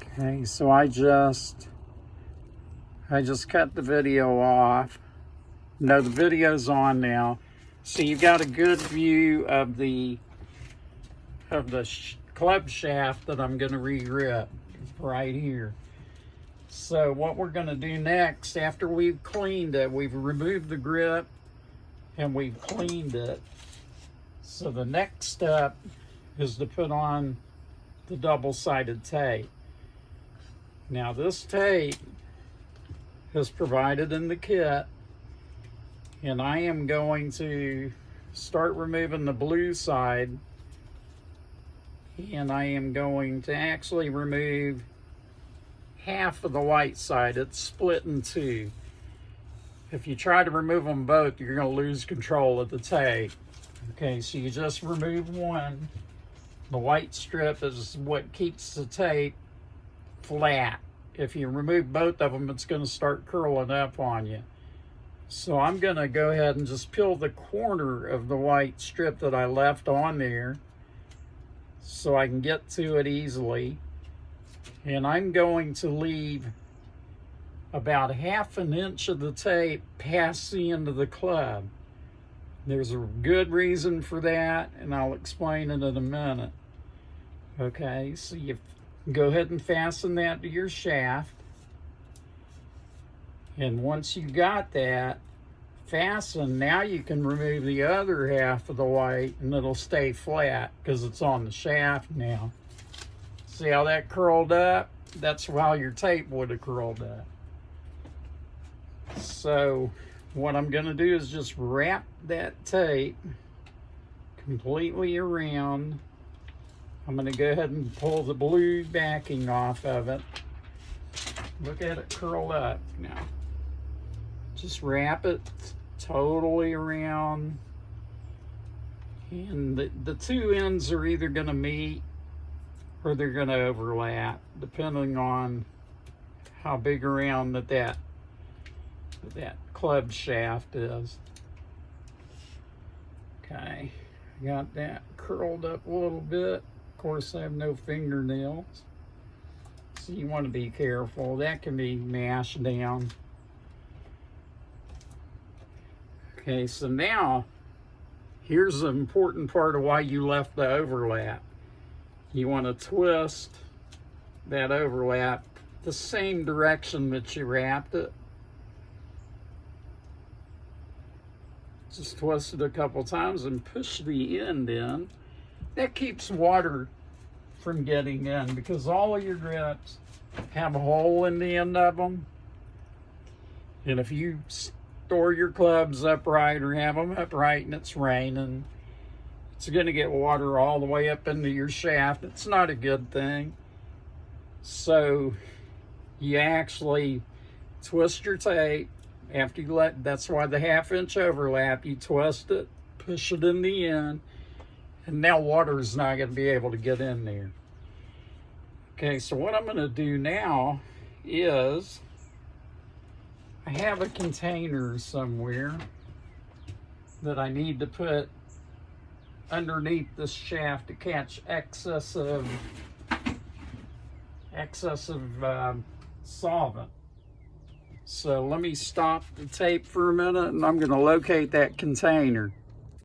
Okay, so I just cut the video off. No, the video's on now. So you got a good view of the club shaft that I'm going to re-grip right here. So what we're going to do next, after we've cleaned it, we've removed the grip and we've cleaned it. So the next step is to put on the double-sided tape. Now this tape is provided in the kit, and I am going to start removing the blue side, and I am going to actually remove half of the white side. It's split in two. If you try to remove them both, you're going to lose control of the tape. Okay, so you just remove one. The white strip is what keeps the tape flat. If you remove both of them, it's going to start curling up on you. So I'm going to go ahead and just peel the corner of the white strip that I left on there so I can get to it easily. And I'm going to leave about 1/2 inch of the tape past the end of the club. There's a good reason for that, and I'll explain it in a minute. Okay, so you go ahead and fasten that to your shaft. And once you got that fastened, now you can remove the other half of the white and it'll stay flat because it's on the shaft now. See how that curled up? That's how your tape would have curled up. So what I'm going to do is just wrap that tape completely around. I'm going to go ahead and pull the blue backing off of it. Look at it curl up now. Just wrap it totally around. And the two ends are either going to meet or they're going to overlap, depending on how big around that club shaft is. Okay, got that curled up a little bit. Of course, I have no fingernails, so you want to be careful. That can be mashed down. Okay, so now here's the important part of why you left the overlap. You want to twist that overlap the same direction that you wrapped it. Just twist it a couple times and push the end in. That keeps water from getting in because all of your grips have a hole in the end of them. And if you store your clubs upright or have them upright and it's raining, it's going to get water all the way up into your shaft. It's not a good thing. So you actually twist your tape after you that's why the 1/2 inch overlap, you twist it, push it in the end, and now water is not going to be able to get in there. Okay, so what I'm going to do now is I have a container somewhere that I need to put underneath this shaft to catch excessive solvent. So let me stop the tape for a minute and I'm going to locate that container.